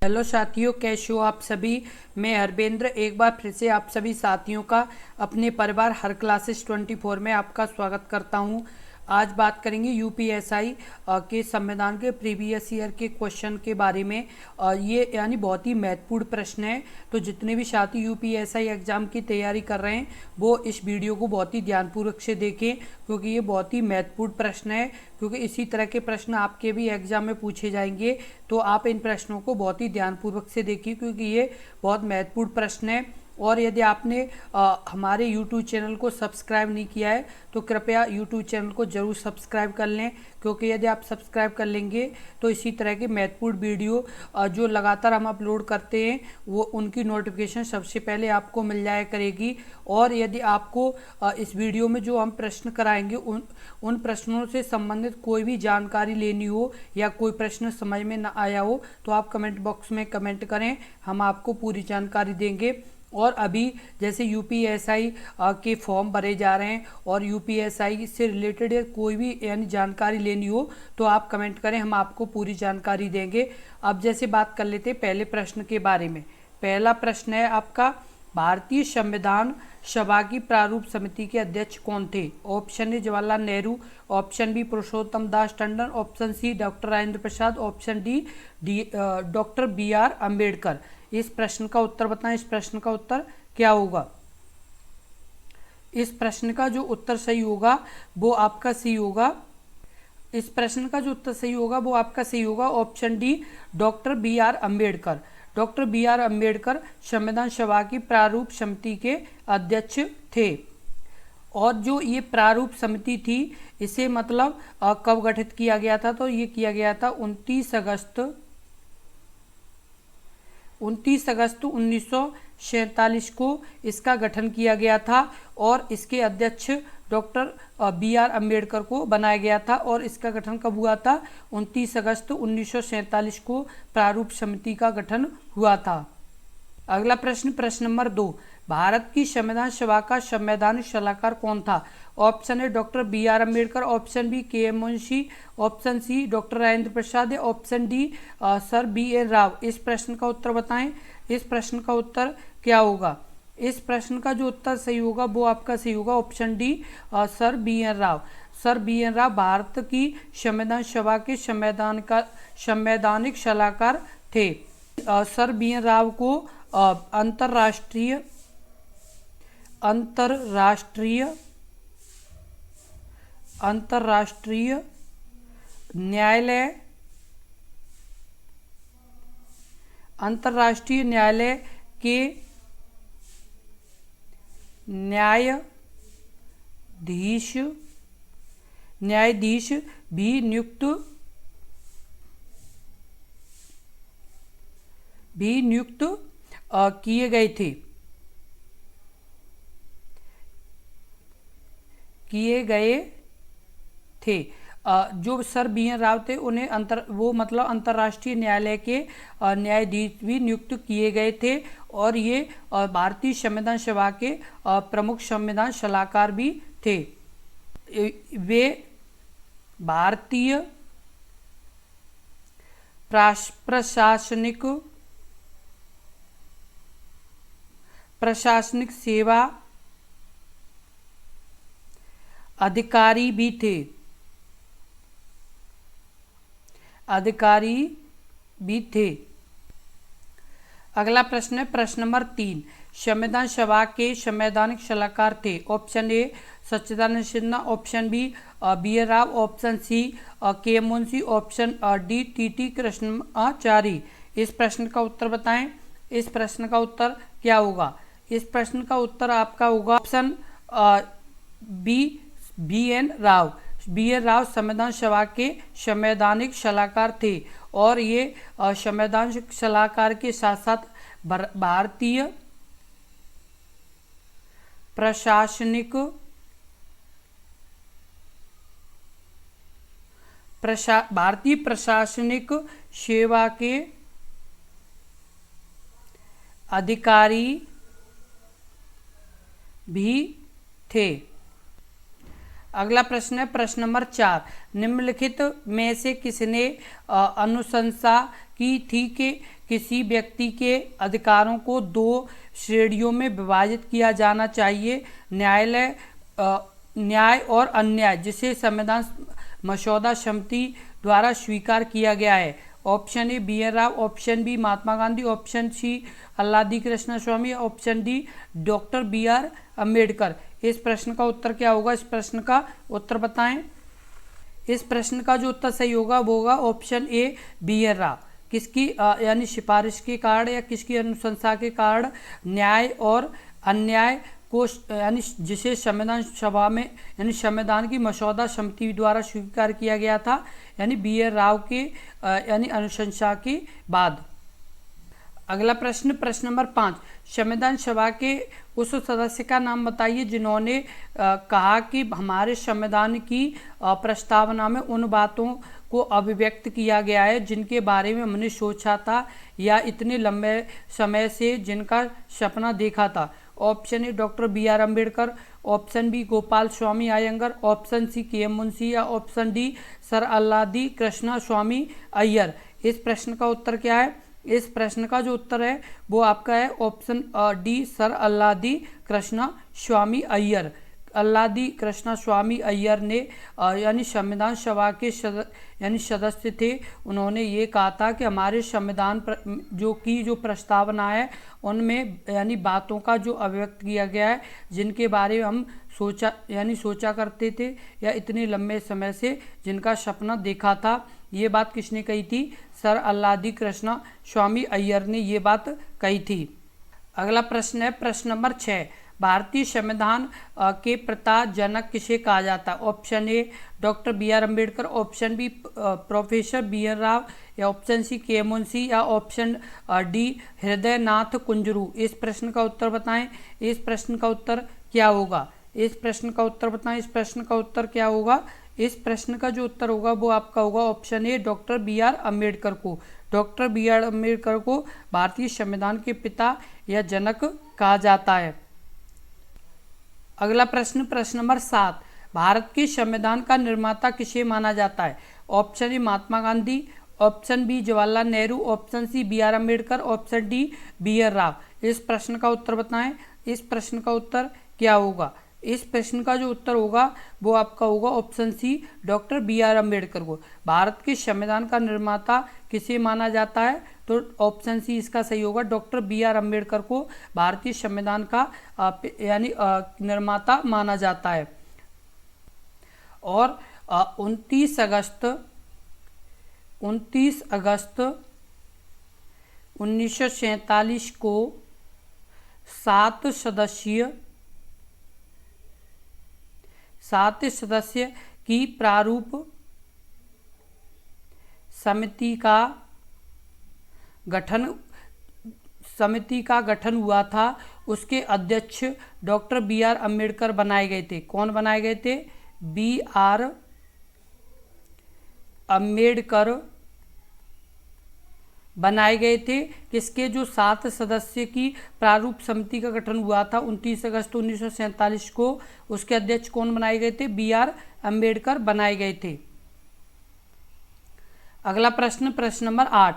Hello साथियों, कैसे हो आप सभी। मैं हरबेंद्र एक बार फिर से आप सभी साथियों का अपने परिवार हर क्लासेस 24 में आपका स्वागत करता हूं। आज बात करेंगे यूपीएसआई के संविधान के प्रीवियस ईयर के क्वेश्चन के बारे में। ये यानी बहुत ही महत्वपूर्ण प्रश्न है, तो जितने भी साथी यूपीएसआई एग्ज़ाम की तैयारी कर रहे हैं वो इस वीडियो को बहुत ही ध्यानपूर्वक से देखें, क्योंकि ये बहुत ही महत्वपूर्ण प्रश्न है। क्योंकि इसी तरह के प्रश्न आपके भी एग्जाम में पूछे जाएंगे, तो आप इन प्रश्नों को बहुत ही ध्यानपूर्वक से देखिए, क्योंकि ये बहुत महत्वपूर्ण प्रश्न है। और यदि आपने हमारे YouTube चैनल को सब्सक्राइब नहीं किया है तो कृपया YouTube चैनल को ज़रूर सब्सक्राइब कर लें, क्योंकि यदि आप सब्सक्राइब कर लेंगे तो इसी तरह के महत्वपूर्ण वीडियो जो लगातार हम अपलोड करते हैं वो उनकी नोटिफिकेशन सबसे पहले आपको मिल जाया करेगी। और यदि आपको इस वीडियो में जो हम प्रश्न कराएंगे उन प्रश्नों से संबंधित कोई भी जानकारी लेनी हो या कोई प्रश्न समझ में न आया हो तो आप कमेंट बॉक्स में कमेंट करें, हम आपको पूरी जानकारी देंगे। और अभी जैसे यूपीएसआई के फॉर्म भरे जा रहे हैं और यूपीएसआई से रिलेटेड कोई भी यानी जानकारी लेनी हो तो आप कमेंट करें, हम आपको पूरी जानकारी देंगे। अब जैसे बात कर लेते हैं पहले प्रश्न के बारे में। पहला प्रश्न है आपका, भारतीय संविधान सभा की प्रारूप समिति के अध्यक्ष कौन थे। Option A Jawaharlal Nehru, option B Purushottam Das Tandon, option C doctor Rajendra Prasad, option D doctor BR Ambedkar. इस प्रश्न का उत्तर बताएं, इस प्रश्न का उत्तर क्या होगा। इस प्रश्न का जो उत्तर सही होगा वो आपका सी होगा। इस प्रश्न का जो उत्तर सही होगा वो आपका सही होगा option D doctor BR Ambedkar. Doctor BR Ambedkar संविधान सभा की प्रारूप समिति के अध्यक्ष थे। और जो ये प्रारूप समिति थी इसे मतलब कब गठित किया गया था, तो ये किया गया था 29 अगस्त 1947 को इसका गठन किया गया था। और इसके अध्यक्ष डॉक्टर BR अम्बेडकर को बनाया गया था। और इसका गठन कब हुआ था, 29 अगस्त 1947 को प्रारूप समिति का गठन हुआ था। अगला प्रश्न, प्रश्न नंबर 2, भारत की संविधान सभा का संवैधानिक सलाहकार कौन था। Option A doctor BR Ambedkar, option B KM Munshi, option C doctor Rajendra Prasad, option D sir BN Rau. इस प्रश्न का उत्तर बताएं, इस प्रश्न का उत्तर क्या होगा। इस प्रश्न का जो उत्तर सही होगा वो आपका सही होगा option D sir BN Rao. Sir BN Rao Bharat की संविधान सभा के संवैधानिक सलाहकार थे। सर BN राव को अंतर्राष्ट्रीय न्यायालय के न्यायाधीश भी नियुक्त किए गए थे। जो सर BN राव थे उन्हें अंतर्राष्ट्रीय न्यायालय के न्यायाधीश भी नियुक्त किए गए थे। और ये भारतीय संविधान सभा के प्रमुख संविधान सलाहकार भी थे। वे भारतीय प्रशासनिक सेवा अधिकारी भी थे। अगला प्रश्न है प्रश्न नंबर 3, संविधान सभा के संवैधानिक सलाहकार थे। Option A Sachchidananda Sinha, option B BN Rau, option C KM Munshi, option D TT Krishnachari. इस प्रश्न का उत्तर बताएं, इस प्रश्न का उत्तर क्या होगा। इस प्रश्न का उत्तर आपका होगा option B BN Rau. BN Rau संविधान सभा के संवैधानिक सलाहकार थे। और ये संवैधानिक सलाहकार के साथ साथ भारतीय प्रशासनिक सेवा के अधिकारी भी थे। अगला प्रश्न है प्रश्न नंबर 4, निम्नलिखित में से किसने अनुशंसा की थी किसी व्यक्ति के अधिकारों को दो श्रेणियों में विभाजित किया जाना चाहिए, न्याय और अन्याय, जिसे संविधान मसौदा समिति द्वारा स्वीकार किया गया है। Option A B N Rau, option B Mahatma Gandhi, option C Alladi Krishnaswami, option D doctor B R Ambedkar. इस प्रश्न का उत्तर क्या होगा? इस प्रश्न का उत्तर बताएं। इस प्रश्न का जो उत्तर सही होगा वो होगा option A B N Rau. किसकी यानी सिफारिश के कारण या किसकी अनुशंसा के कारण न्याय और अन्याय को यानी जिसे संविधान सभा में यानी संविधान की मसौदा समिति द्वारा स्वीकार किया गया था, यानी बी एन राव के यानी अनुशंसा के बाद। अगला प्रश्न, प्रश्न नंबर 5, संविधान सभा के उस सदस्य का नाम बताइए जिन्होंने कहा कि हमारे संविधान की प्रस्तावना में उन बातों को अभिव्यक्त किया गया है जिनके बारे में हमने सोचा था या इतने लंबे समय से जिनका सपना देखा था। Option A doctor B R Ambedkar, option B Gopalaswami Ayyangar, option C K M Munshi या option D sir Alladi Krishnaswami Iyer. इस प्रश्न का उत्तर क्या है? इस प्रश्न का जो उत्तर है वो आपका है option D sir Alladi Krishnaswami Iyer. Alladi Krishnaswami Iyer ने यानी संविधान सभा के यानी सदस्य थे। उन्होंने ये कहा था कि हमारे संविधान जो प्रस्तावना है उनमें यानी बातों का जो अभिव्यक्त किया गया है जिनके बारे में हम सोचा करते थे या इतने लंबे समय से जिनका सपना देखा था, ये बात किसने कही थी? सर अल्लादी कृष्णा स्वामी अय्यर ने ये बात कही थी। अगला प्रश्न है प्रश्न नंबर 6, भारतीय संविधान के प्रता जनक किसे कहा जाता है? Option A doctor B R Ambedkar, option B professor B N Rau या option C K M Munshi या ऑप्शन डी हृदयनाथ कुंजरू। इस प्रश्न का उत्तर बताएं। इस प्रश्न का उत्तर क्या होगा? इस प्रश्न का उत्तर बताएं। इस प्रश्न का उत्तर क्या होगा? इस प्रश्न का जो उत्तर होगा वो आपका होगा option A doctor B R Ambedkar को। डॉक्टर बी आर अम्बेडकर को भारतीय संविधान के पिता या जनक कहा जाता है। अगला प्रश्न, प्रश्न नंबर 7, भारत के संविधान का निर्माता किसे माना जाता है? Option A Mahatma Gandhi, option B Jawaharlal Nehru, option C B R Ambedkar, option D B N Rau. इस प्रश्न का उत्तर बताएं। इस प्रश्न का उत्तर क्या होगा? इस प्रश्न का जो उत्तर होगा वो आपका होगा option C doctor B R Ambedkar को। भारत के संविधान का निर्माता किसे माना जाता है? तो ऑप्शन सी इसका सही होगा, डॉक्टर बी आर अम्बेडकर को भारतीय संविधान का यानी निर्माता माना जाता है। और 29 अगस्त 1947 को 7 सदस्य की प्रारूप समिति का गठन हुआ था। उसके अध्यक्ष डॉक्टर बी आर अम्बेडकर बनाए गए थे। कौन बनाए गए थे? बी आर अम्बेडकर बनाए गए थे। किसके? जो 7 सदस्य की प्रारूप समिति का गठन हुआ था 29 अगस्त 1947 को, उसके अध्यक्ष कौन बनाए गए थे? बी आर अम्बेडकर बनाए गए थे। अगला प्रश्न, प्रश्न नंबर 8,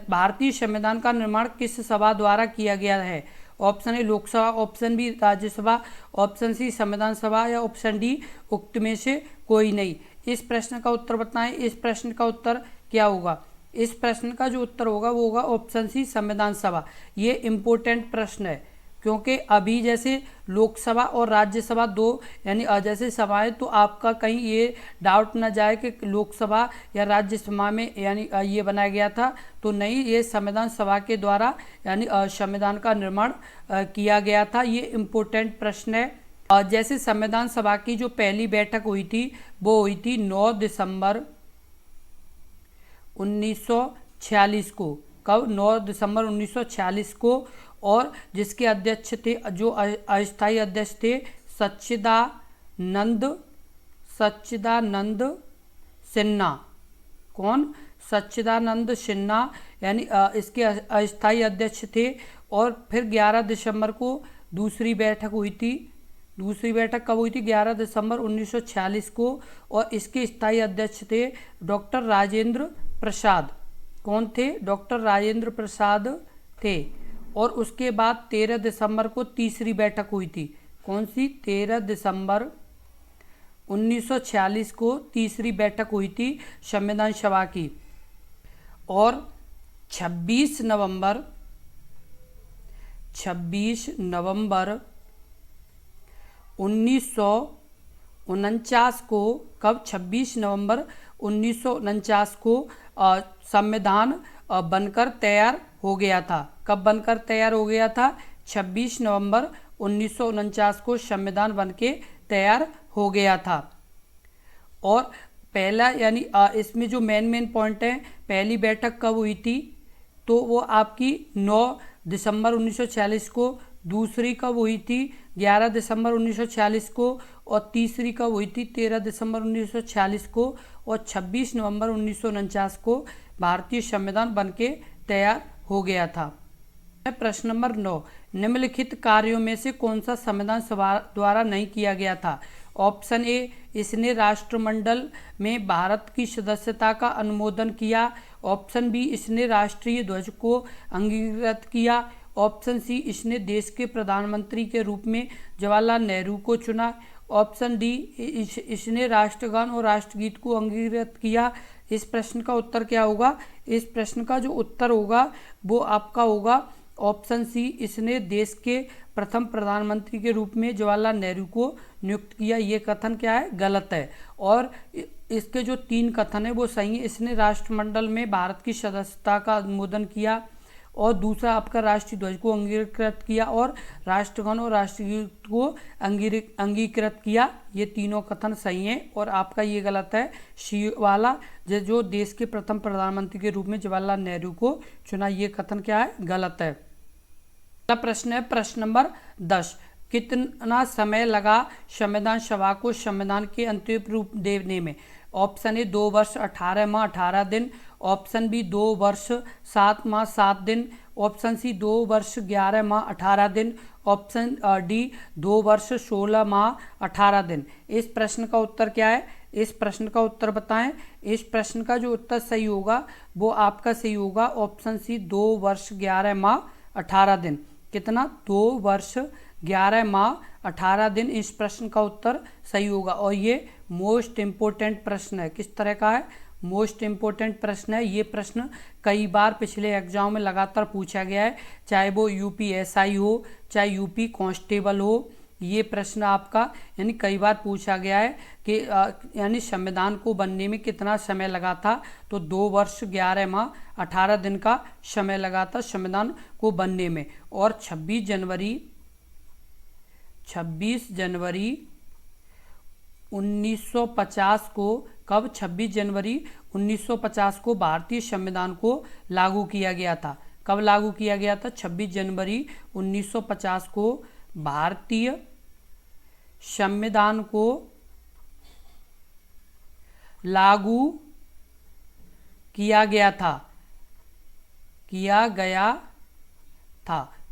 भारतीय संविधान का निर्माण किस सभा द्वारा किया गया है? Option A Lok Sabha, option B Rajya Sabha, option C संविधान सभा या ऑप्शन डी उक्त में से कोई नहीं। इस प्रश्न का उत्तर बताएं। इस प्रश्न का उत्तर क्या होगा? इस प्रश्न का जो उत्तर होगा वो होगा ऑप्शन सी संविधान सभा। ये इम्पोर्टेंट प्रश्न है क्योंकि अभी जैसे लोकसभा और राज्यसभा दो यानी जैसे सभाएं, तो आपका कहीं ये डाउट ना जाए कि लोकसभा या राज्यसभा में यानी ये बनाया गया था, तो नहीं, ये संविधान सभा के द्वारा यानी संविधान का निर्माण किया गया था। ये इम्पोर्टेंट प्रश्न है। जैसे संविधान सभा की जो पहली बैठक हुई थी वो हुई थी 9 दिसंबर 1946 को। कब? 9 दिसंबर 1946 को। और जिसके अध्यक्ष थे, जो अस्थायी अध्यक्ष थे, सच्चिदानंद सिन्हा। कौन? सच्चिदानंद सिन्हा यानी इसके अस्थायी अध्यक्ष थे। और फिर 11 दिसंबर को दूसरी बैठक हुई थी। दूसरी बैठक कब हुई थी? 11 दिसंबर 1946 को। और इसके स्थायी अध्यक्ष थे डॉक्टर राजेंद्र प्रसाद। कौन थे? डॉक्टर राजेंद्र प्रसाद थे। और उसके बाद 13 दिसंबर को तीसरी बैठक हुई थी। कौन सी? 13 दिसंबर 1946 को तीसरी बैठक हुई थी संविधान सभा की। और 26 नवंबर 1949 को, कब? 26 नवंबर 1949 को संविधान बनकर तैयार हो गया था। कब बनकर तैयार हो गया था? 26 नवंबर 1949 को संविधान बनके तैयार हो गया था। और पहला यानी इसमें जो मेन पॉइंट है, पहली बैठक कब हुई थी? तो वो आपकी 9 दिसंबर 1946 को। दूसरी कब हुई थी? 11 दिसंबर 1946 को। और तीसरी कब हुई थी? 13 दिसंबर 1946 को। और 26 नवंबर 1949 को भारतीय संविधान बनके तैयार हो गया था। प्रश्न नंबर 9, निम्नलिखित कार्यों में से कौन सा संविधान सभा द्वारा नहीं किया गया था? ऑप्शन ए, इसने राष्ट्रमंडल में भारत की सदस्यता का अनुमोदन किया। ऑप्शन बी, इसने राष्ट्रीय ध्वज को अंगीकृत किया। ऑप्शन सी, इसने देश के प्रधानमंत्री के रूप में जवाहरलाल नेहरू को चुना। ऑप्शन डी, इसने राष्ट्रगान और राष्ट्रगीत को अंगीकृत किया। इस प्रश्न का उत्तर क्या होगा? इस प्रश्न का जो उत्तर होगा वो आपका होगा ऑप्शन सी, इसने देश के प्रथम प्रधानमंत्री के रूप में जवाहरलाल नेहरू को नियुक्त किया। ये कथन क्या है? गलत है। और इसके जो 3 कथन है वो सही है। इसने राष्ट्रमंडल में भारत की सदस्यता का अनुमोदन किया, और दूसरा आपका राष्ट्रीय ध्वज को अंगीकृत किया, और राष्ट्रगान और राष्ट्रगीत को अंगीकृत किया। ये तीनों कथन सही हैं। और आपका ये गलत है, सी वाला, जो देश के प्रथम प्रधानमंत्री के रूप में जवाहरलाल नेहरू को चुना, ये कथन क्या है? गलत है। अगला प्रश्न है प्रश्न नंबर 10, कितना समय लगा संविधान सभा को संविधान के अंतिम रूप देने में? ऑप्शन ए 2 वर्ष 18 माह 18 दिन। ऑप्शन बी 2 वर्ष 7 माह 7 दिन। ऑप्शन सी 2 वर्ष 11 माह 18 दिन। ऑप्शन डी 2 वर्ष 16 माह 18 दिन। इस प्रश्न का उत्तर क्या है? इस प्रश्न का उत्तर बताएं। इस प्रश्न का जो उत्तर सही होगा वो आपका सही होगा ऑप्शन सी 2 वर्ष 11 माह 18 दिन। कितना? 2 वर्ष 11 माह 18 दिन। इस प्रश्न का उत्तर सही होगा। और ये मोस्ट इम्पोर्टेंट प्रश्न है। किस तरह का है? मोस्ट इम्पोर्टेंट प्रश्न है। ये प्रश्न कई बार पिछले एग्जाम में लगातार पूछा गया है, चाहे वो यूपीएसआई हो, चाहे यूपी कांस्टेबल हो। ये प्रश्न आपका यानी कई बार पूछा गया है कि यानी संविधान को बनने में कितना समय लगा था? तो 2 वर्ष 11 माह 18 दिन का समय लगा था संविधान को बनने में। और 26 जनवरी 1950 को, कब? 26 जनवरी 1950 को भारतीय संविधान को लागू किया गया था। कब लागू किया गया था? 26 जनवरी 1950 को भारतीय संविधान को लागू किया गया था।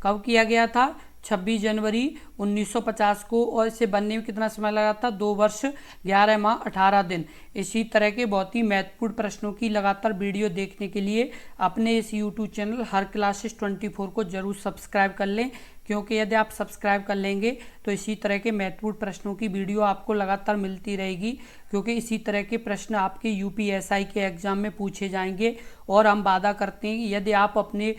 कब किया गया था? 26 जनवरी 1950 को। और इसे बनने में कितना समय लगा था? 2 वर्ष 11 माह 18 दिन। इसी तरह के बहुत ही महत्वपूर्ण प्रश्नों की लगातार वीडियो देखने के लिए अपने इस YouTube चैनल हर क्लासेस 24 को जरूर सब्सक्राइब कर लें, क्योंकि यदि आप सब्सक्राइब कर लेंगे तो इसी तरह के महत्वपूर्ण प्रश्नों की वीडियो आपको लगातार मिलती रहेगी, क्योंकि इसी तरह के प्रश्न आपके यूपीएसआई के एग्जाम में पूछे जाएंगे। और हम वादा करते हैं कि यदि आप अपने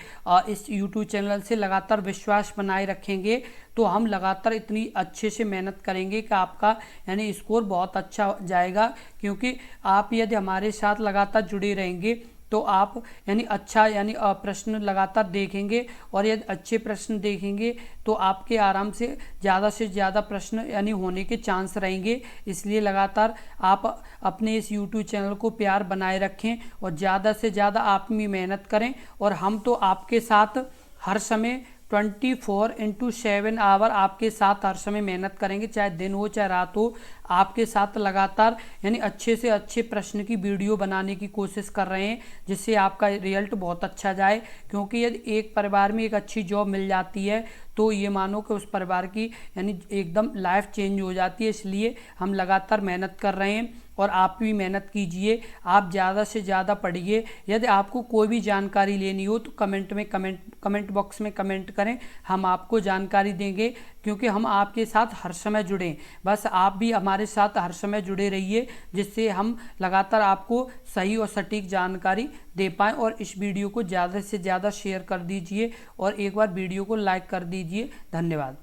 इस यूट्यूब चैनल से लगातार विश्वास बनाए रखेंगे तो हम लगातार इतनी अच्छे से मेहनत करेंगे कि आपका यानी स्कोर बहुत अच्छा जाएगा। क्योंकि आप यदि हमारे साथ लगातार जुड़े रहेंगे तो आप यानी अच्छा यानी प्रश्न लगातार देखेंगे, और यदि अच्छे प्रश्न देखेंगे तो आपके आराम से ज़्यादा प्रश्न यानी होने के चांस रहेंगे। इसलिए लगातार आप अपने इस YouTube चैनल को प्यार बनाए रखें और ज़्यादा से ज़्यादा आप भी मेहनत करें। और हम तो आपके साथ हर समय 24/7 आवर आपके साथ हर समय मेहनत करेंगे, चाहे दिन हो चाहे रात हो। आपके साथ लगातार यानी अच्छे से अच्छे प्रश्न की वीडियो बनाने की कोशिश कर रहे हैं, जिससे आपका रिजल्ट बहुत अच्छा जाए। क्योंकि यदि एक परिवार में एक अच्छी जॉब मिल जाती है तो ये मानो कि उस परिवार की यानी एकदम लाइफ चेंज हो जाती है। इसलिए हम लगातार मेहनत कर रहे हैं और आप भी मेहनत कीजिए, आप ज़्यादा से ज़्यादा पढ़िए। यदि आपको कोई भी जानकारी लेनी हो तो कमेंट बॉक्स में कमेंट करें, हम आपको जानकारी देंगे, क्योंकि हम आपके साथ हर समय जुड़े। बस आप भी हमारे साथ हर समय जुड़े रहिए, जिससे हम लगातार आपको सही और सटीक जानकारी दे पाएँ। और इस वीडियो को ज़्यादा से ज़्यादा शेयर कर दीजिए और एक बार वीडियो को लाइक कर दीजिए। धन्यवाद।